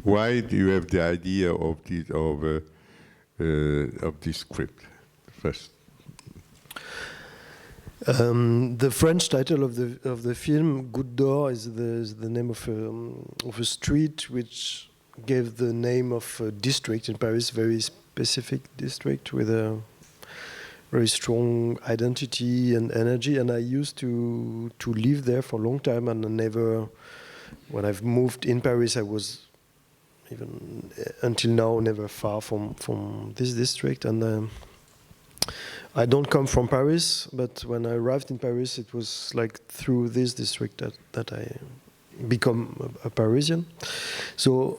Why do you have the idea of this script first? The French title of the film, GOUTTE, is the name of a street which gave the name of a district in Paris, very specific district with a very strong identity and energy. And I used to live there for a long time, and I never, when I've moved in Paris, I was even until now never far from this district. And I don't come from Paris, but when I arrived in Paris, it was like through this district that I become a Parisian. So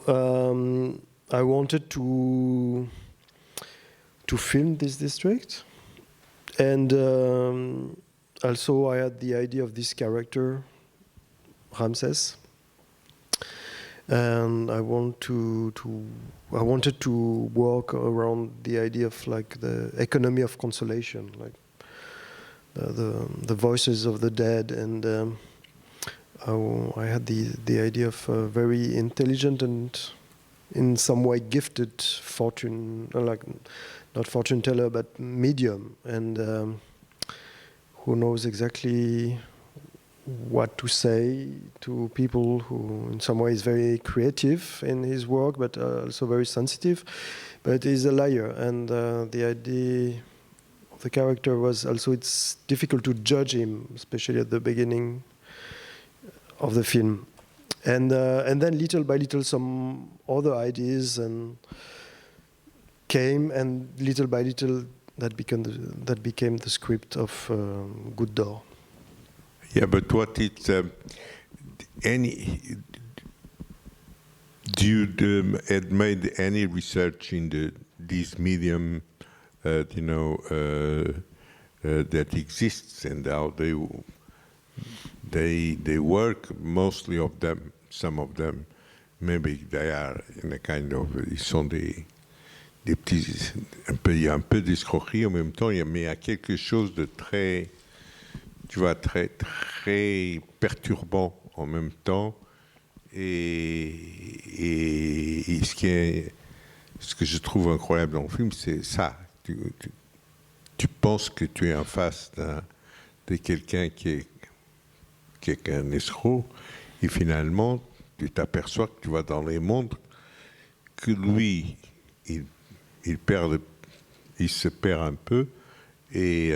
I wanted to film this district, and also I had the idea of this character, Ramses, and I wanted to work around the idea of like the economy of consolation, like the voices of the dead, and I had the idea of a very intelligent and in some way gifted like not fortune teller but medium, and who knows exactly what to say to people, who in some way is very creative in his work but also very sensitive, but he's a liar. And the idea of the character was also it's difficult to judge him, especially at the beginning of the film. And then little by little some other ideas and came, and little by little that became the script of GOUTTE. Yeah, but what it's do you had made any research in this medium, that exists and how they work? Mostly of them, some of them, maybe they are in a kind of, ils sont des petits, il y a un peu d'escroquerie en même temps, mais il y a quelque chose de très, tu vois, très, très perturbant en même temps. Et ce que je trouve incroyable dans le film, c'est ça. Tu penses que tu es en face de quelqu'un qui est un escroc, et finalement, tu t'aperçois que tu vas dans les mondes, que lui, il se perd un peu, et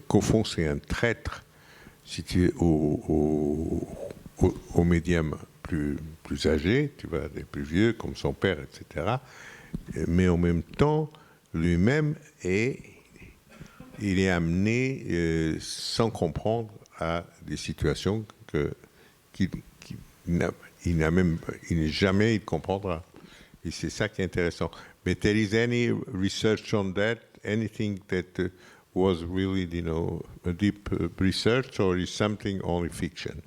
qu'au fond c'est un traître, si tu es au médium plus âgé, tu vois, des plus vieux comme son père, etc. Mais en même temps, lui-même il est amené sans comprendre à des situations qu'il jamais il comprendra. Et c'est ça qui est intéressant. But there is any research on that? Anything that was really, a deep research, or is something only fiction?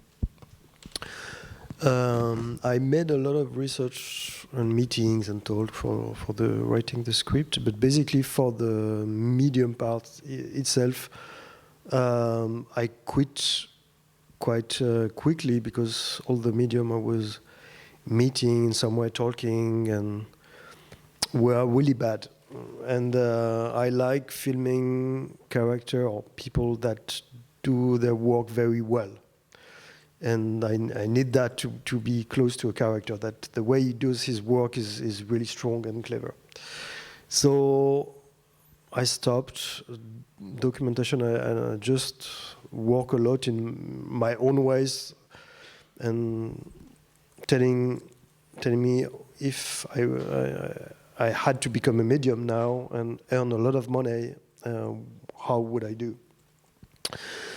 I made a lot of research and meetings and talk for writing the script, but basically for the medium part itself, I quit quite quickly, because all the medium I was meeting, somewhere talking, and were really bad. And I like filming character or people that do their work very well. And I need that to be close to a character, that the way he does his work is really strong and clever. So I stopped documentation and I just work a lot in my own ways, and telling me if I had to become a medium now and earn a lot of money, how would I do?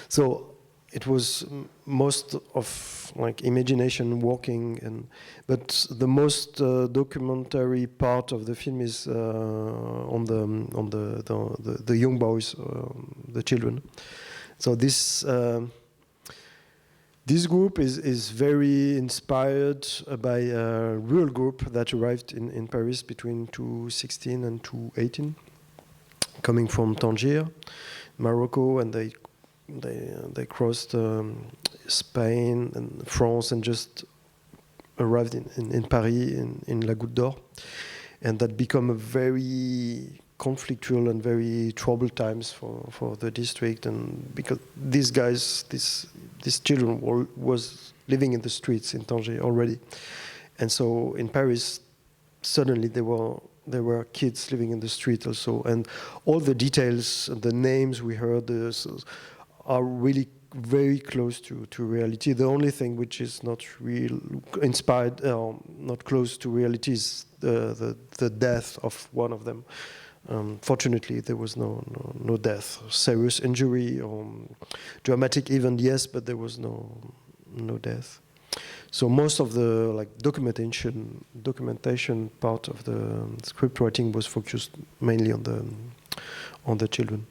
So it was most of like imagination working, but the most documentary part of the film is on the young boys, the children. So this group is very inspired by a real group that arrived in Paris between 2016 and 2018, coming from Tangier, Morocco, and they crossed Spain and France and just arrived in Paris, in La Goutte d'Or, and that become a very conflictual and very troubled times for the district, and because these guys, these children was living in the streets in Tanger already, and so in Paris, suddenly there were kids living in the street also, and all the details, the names we heard are really very close to reality. The only thing which is not real inspired, not close to reality, is the death of one of them. Fortunately, there was no death, serious injury, dramatic event, yes, but there was no death. So most of the documentation part of the script writing was focused mainly on the children.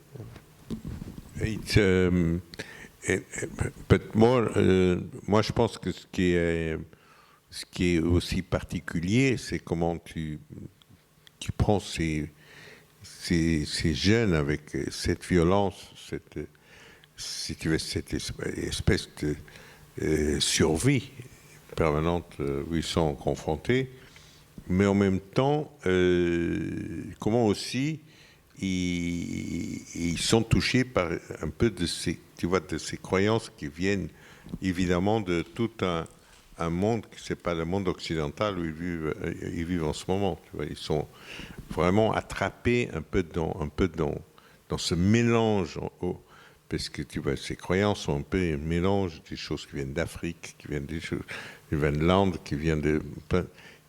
But moi je pense que ce qui est aussi particulier, c'est comment tu prends ces jeunes avec cette violence, cette espèce de survie permanente où ils sont confrontés, mais en même temps, comment aussi ils sont touchés par un peu de ces croyances qui viennent évidemment de tout un monde qui n'est pas le monde occidental où ils vivent en ce moment. Tu vois, ils sont vraiment attrapés un peu dans ce mélange, parce que tu vois, ces croyances sont un peu un mélange des choses qui viennent d'Afrique, qui viennent de l'Inde, qui viennent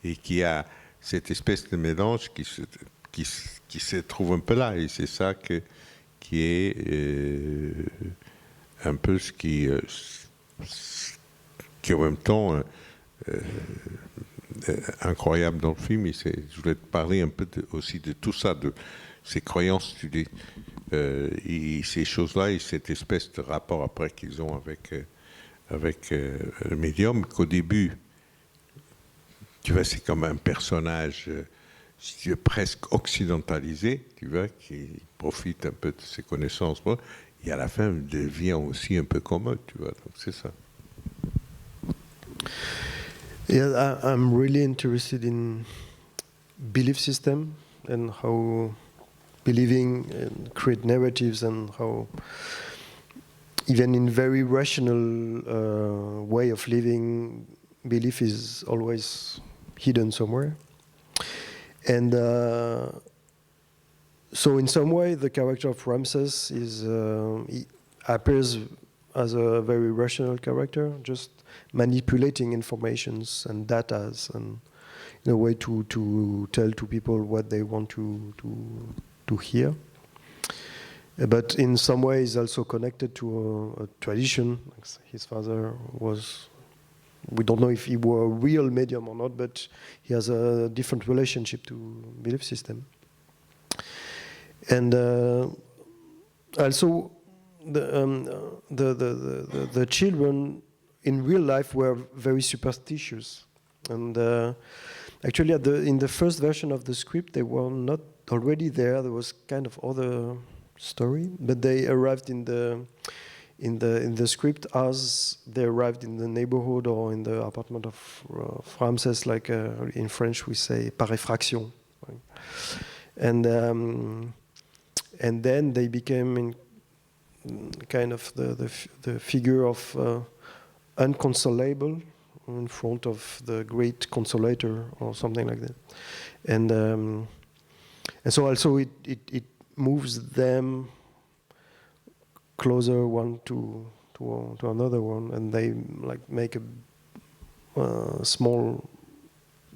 et qui a cette espèce de mélange qui se trouve un peu là, et c'est ça qui est un peu ce qui en même temps incroyable dans le film. Et je voulais te parler un peu aussi de tout ça, de ces croyances, et ces choses-là, et cette espèce de rapport après qu'ils ont avec le médium, qu'au début, tu vois, c'est comme un personnage si tu veux, presque occidentalisé, tu vois, qui profite un peu de ses connaissances, et à la fin devient aussi un peu comme eux, tu vois, donc c'est ça. Yeah, I'm really interested in belief system and how believing and create narratives, and how even in very rational way of living, belief is always hidden somewhere. And so in some way, the character of Ramses he appears as a very rational character, just manipulating informations and datas, and in a way to tell to people what they want to hear. But in some ways also connected to a tradition. His father was, we don't know if he were a real medium or not, but he has a different relationship to belief system. And also the children in real life were very superstitious. And actually in the first version of the script, they were not already there. There was kind of other story, but they arrived in the script as they arrived in the neighborhood or in the apartment of Ramses, like in French we say par effraction. And then they became in kind of the figure of unconsolable in front of the great consolator or something like that. And so also it moves them closer one to another one, and they like make a small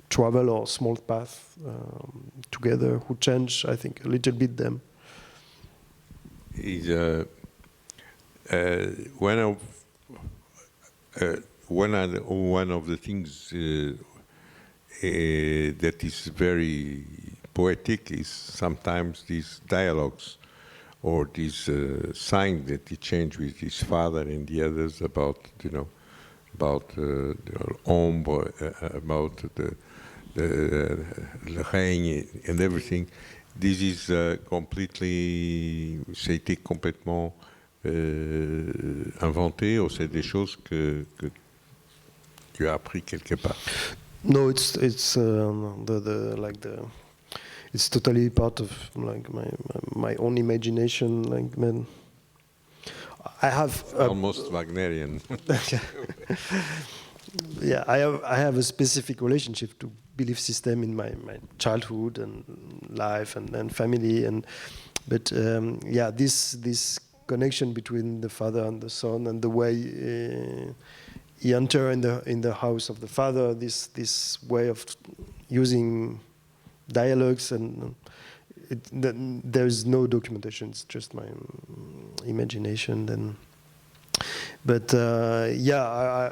travel or small path together, who change, I think, a little bit them. Is one of the things that is very poetic is sometimes these dialogues or these signs that he changed with his father and the others about ombre, about the règne and everything. This is completely, ça a été complètement inventé, ou c'est des choses que Tu as appris quelque part. No, it's it's totally part of like my own imagination. Like man, I have Almost Wagnerian. yeah, I have a specific relationship to belief system in my childhood and life and family but yeah, this connection between the father and the son and the way he enter in the house of the father, this way of using dialogues and there's no documentation. It's just my imagination. Then, but yeah,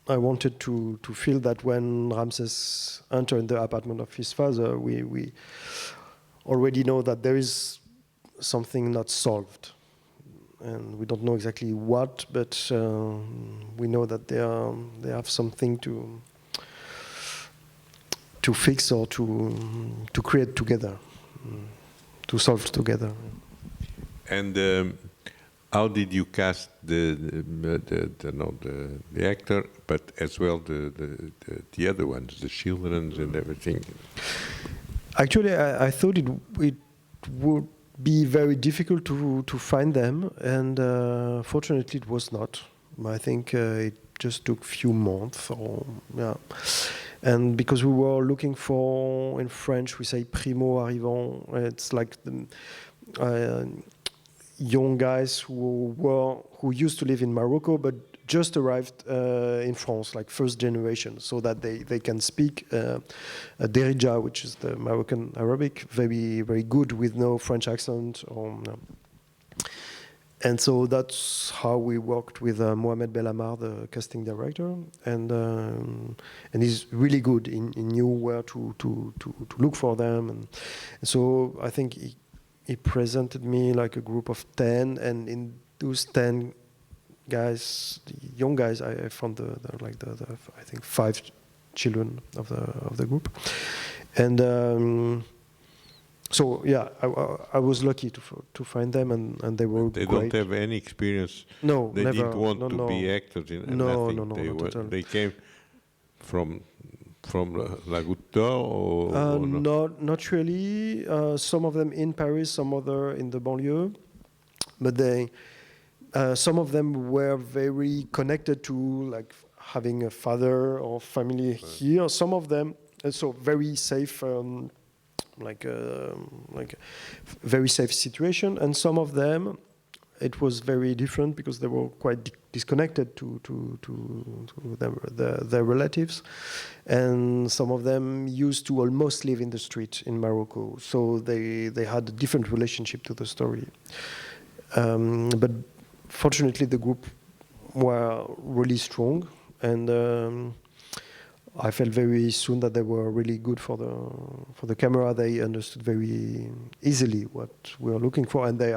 I wanted to feel that when Ramses entered the apartment of his father, we already know that there is something not solved. And we don't know exactly what, but we know that they have something to fix or to create together, to solve together. And how did you cast the actor, but as well the other ones, the children and everything? Actually, I thought it would be very difficult to find them, and fortunately it was not. I think it just took few months, or yeah. And because we were looking for, in French we say primo arrivant, it's like the young guys who used to live in Morocco but just arrived in France, like first generation, so that they can speak Derija, which is the Moroccan Arabic, very, very good with no French accent. And so that's how we worked with Mohamed Belhamar, the casting director, and he's really good. He knew where to look for them, and so I think he presented me like a group of 10, and in those 10 guys, the young guys, I found I think 5 children of the group, and so yeah, I was lucky to find them, and they were They great. don't have any experience. No, they never. didn't want no, to no. be actors in No, nothing. no, They not at all. They came from La GOUTTE or no? Not really. Some of them in Paris, some other in the banlieue, but some of them were very connected to like having a father or family here. Some of them also very safe, like very safe situation, and some of them it was very different because they were quite disconnected to their relatives, and some of them used to almost live in the street in Morocco, so they had a different relationship to the story. But fortunately, the group were really strong, and I felt very soon that they were really good for the camera. They understood very easily what we were looking for, and they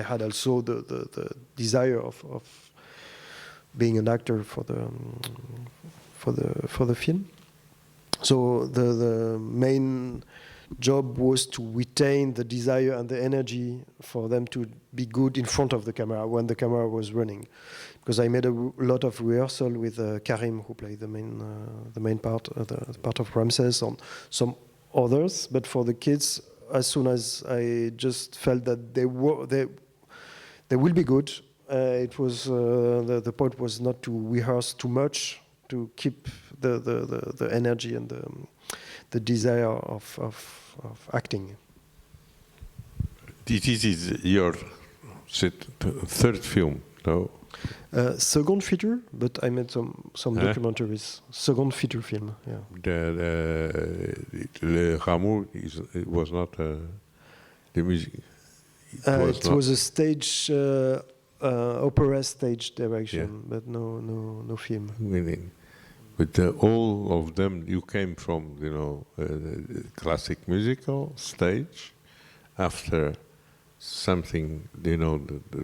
had also the desire of being an actor for the film. So the main job was to retain the desire and the energy for them to be good in front of the camera when the camera was running. Because I made a lot of rehearsal with Karim, who played the main part, the part of Ramses, on some others. But for the kids, as soon as I just felt that they will be good, it was the point was not to rehearse too much, to keep the energy and the desire of acting. This is your third film, no? Second feature, but I made some documentaries. Second feature film, yeah. Le Rameau was not the music. It was a stage, opera stage direction, but no film. Meaning, but all of them, you came from, classic musical stage, after something, the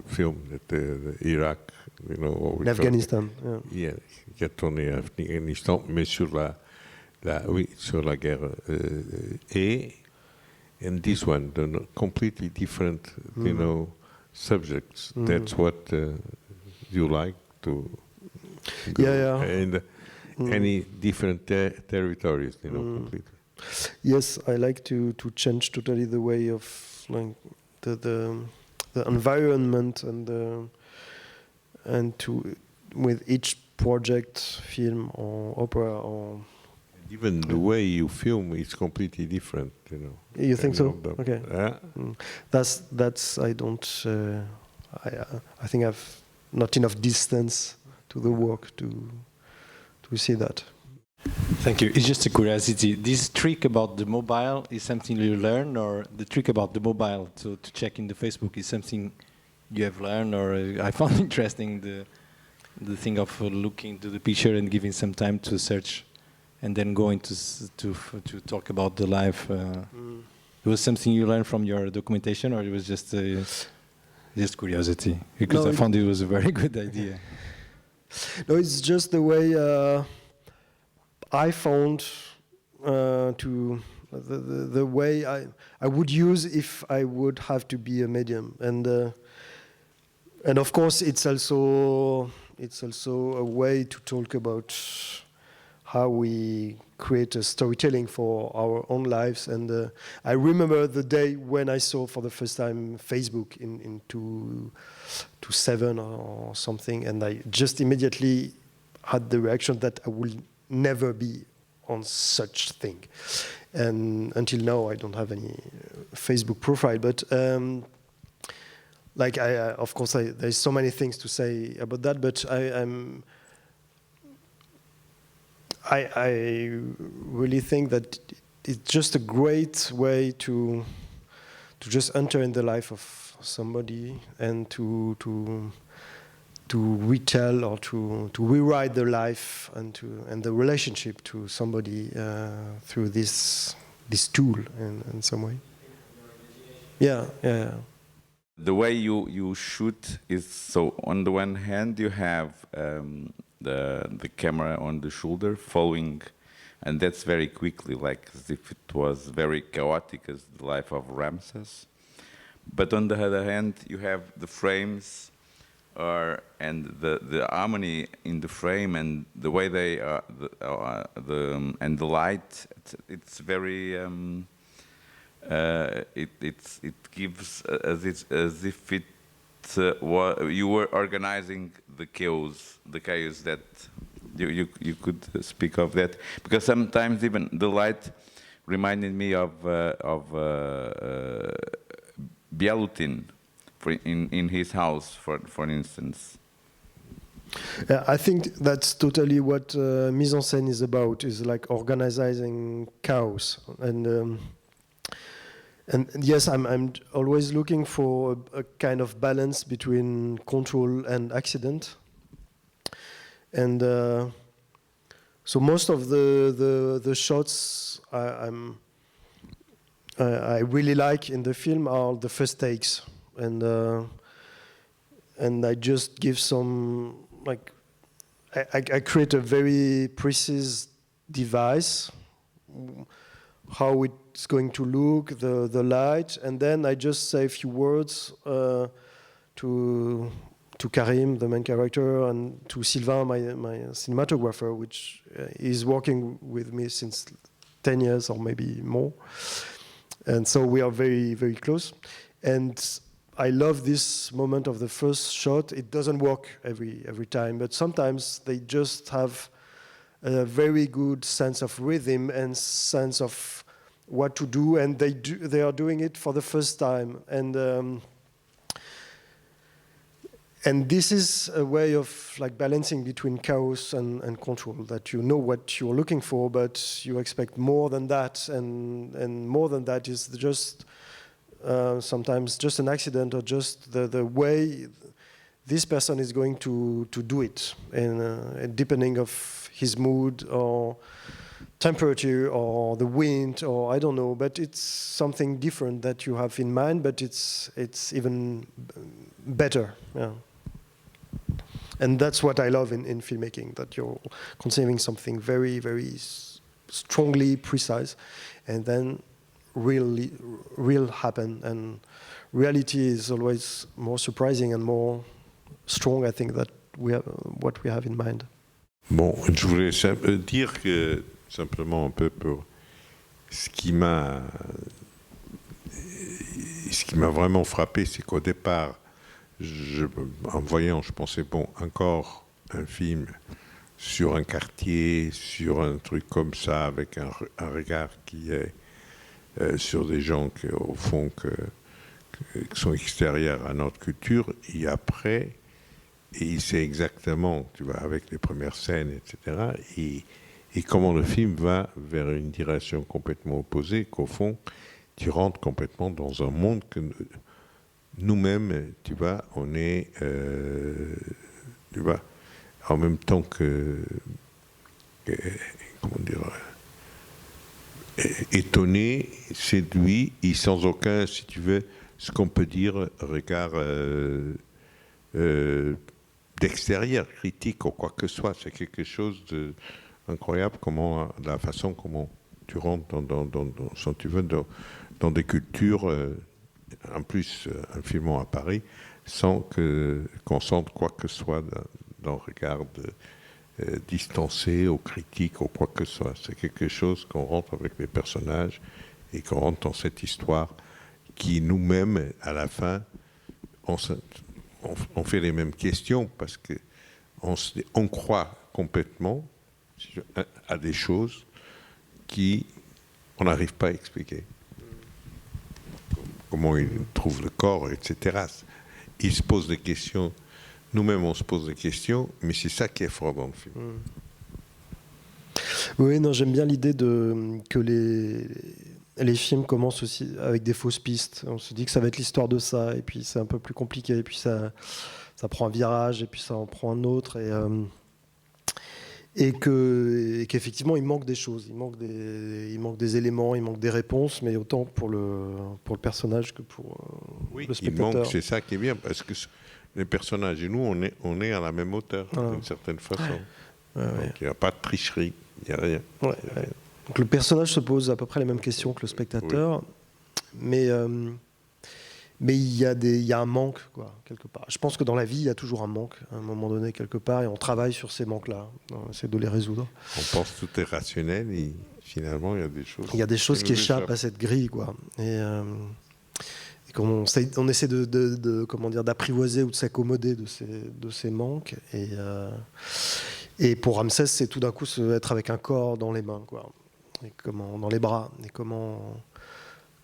film that the Iraq, L'Afghanistan, yeah. Qui a tourné à Afghanistan, mais sur la guerre. And this one, completely different, subjects. That's what you like to. Yeah. any different territories, completely. Yes, I like to change totally the way of like the environment and to with each project, film or opera or. Even the way you film is completely different, You think so? Okay. Yeah. That's I don't. I think I've not enough distance to the work to see that. Thank you. It's just a curiosity. This trick about the mobile is something you learn, or the trick about the mobile to check in the Facebook is something you have learned, or I found interesting the thing of looking to the picture and giving some time to search, and then going to talk about the life. It was something you learned from your documentation, or it was just curiosity? Because I found it was a very good idea. No, it's just the way I found to the way I would use if I would have to be a medium, and of course it's also a way to talk about how we create a storytelling for our own lives. And I remember the day when I saw for the first time Facebook in 2007 or something, and I just immediately had the reaction that I will never be on such thing. And until now, I don't have any Facebook profile. But like, of course, there's so many things to say about that. But I really think that it's just a great way to just enter in the life of somebody and to retell or to rewrite their life and the relationship to somebody through this tool in some way. Yeah. The way you shoot is, so on the one hand you have the camera on the shoulder following, and that's very quickly, like as if it was very chaotic as the life of Ramses. But on the other hand, you have the frames and the harmony in the frame and the way they are, and the light. It's very it gives as if it you were organizing the chaos that you could speak of that, because sometimes even the light reminded me of Bialutin in his house, for instance. I think that's totally what mise en scène is about, is like organizing chaos. And yes, I'm always looking for a kind of balance between control and accident. And so most of the shots I really like in the film are the first takes, and I just give some, like, I create a very precise device, how it's going to look, the light, and then I just say a few words to Karim, the main character, and to Sylvain, my cinematographer, which is working with me since 10 years or maybe more. And so we are very, very close. And I love this moment of the first shot. It doesn't work every time, but sometimes they just have a very good sense of rhythm and sense of what to do, and they are doing it for the first time. And this is a way of like balancing between chaos and control, that you know what you're looking for, but you expect more than that, and more than that is just sometimes just an accident, or just the way this person is going to do it, and depending of his mood or temperature or the wind, or I don't know, but it's something different that you have in mind, but it's even better. Yeah. And that's what I love in filmmaking, that you're conceiving something very, very strongly precise, and then real happen. And reality is always more surprising and more strong, I think, that we have what we have in mind. Bon, je voulais dire que, simplement un peu pour ce qui m'a vraiment frappé, c'est qu'au départ, en voyant, je pensais, bon, encore un film sur un quartier, sur un truc comme ça, avec un regard qui est sur des gens qui, au fond, qui sont extérieurs à notre culture, et après, et il sait exactement, tu vois, avec les premières scènes, etc., et comment le film va vers une direction complètement opposée, qu'au fond, tu rentres complètement dans un monde que nous-mêmes, tu vois, on est, tu vois, en même temps comment dire, étonné, séduit, et sans aucun, si tu veux, ce qu'on peut dire, regard d'extérieur, critique ou quoi que ce soit. C'est quelque chose d'incroyable, la façon comment tu rentres si tu veux, dans des cultures, en plus, un film à Paris, sans qu'on sente quoi que ce soit dans le regard distancé ou critique ou quoi que ce soit. C'est quelque chose qu'on rentre avec les personnages et qu'on rentre dans cette histoire qui nous-mêmes, à la fin, on fait les mêmes questions parce qu'on croit complètement à des choses qu'on n'arrive pas à expliquer. Comment ils trouvent le corps, etc. Ils se posent des questions. Nous-mêmes, on se pose des questions, mais c'est ça qui est fort dans le film. Oui, non, j'aime bien l'idée que les films commencent aussi avec des fausses pistes. On se dit que ça va être l'histoire de ça, et puis c'est un peu plus compliqué, et puis ça prend un virage, et puis ça en prend un autre, et qu'effectivement il manque des choses, il manque des éléments, il manque des réponses, mais autant pour le personnage que pour le spectateur. Il manque, c'est ça qui est bien, parce que les personnages et nous, on est à la même hauteur, d'une certaine façon. Ouais. Donc il n'y a pas de tricherie, il n'y a rien. Ouais. Donc le personnage se pose à peu près les mêmes questions que le spectateur, mais il y a un manque, quoi, quelque part. Je pense que dans la vie, il y a toujours un manque, à un moment donné, quelque part, et on travaille sur ces manques-là, on essaie de les résoudre. On pense que tout est rationnel, et finalement, il y a des choses... Il y a des choses qui échappent à cette grille, quoi. Et on essaie comment dire, d'apprivoiser ou de s'accommoder de ces manques. Et pour Ramsès, c'est tout d'un coup être avec un corps dans les mains, quoi. Et dans les bras. Et comment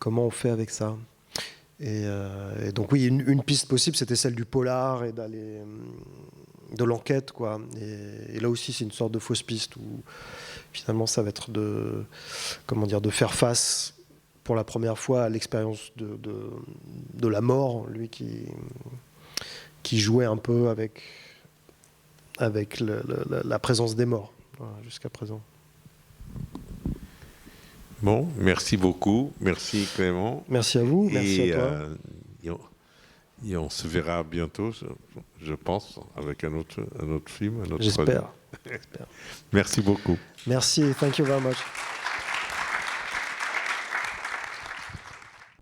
on fait avec ça. Et donc oui, une piste possible, c'était celle du polar et de l'enquête, quoi. Et là aussi, c'est une sorte de fausse piste où finalement, ça va être de faire face pour la première fois à l'expérience de la mort, lui qui jouait un peu avec la présence des morts, voilà, jusqu'à présent. Bon, merci beaucoup. Merci Clément. Merci à vous, merci à toi. Et on se verra bientôt, je pense, avec un autre film. J'espère. Merci beaucoup. Merci, thank you very much.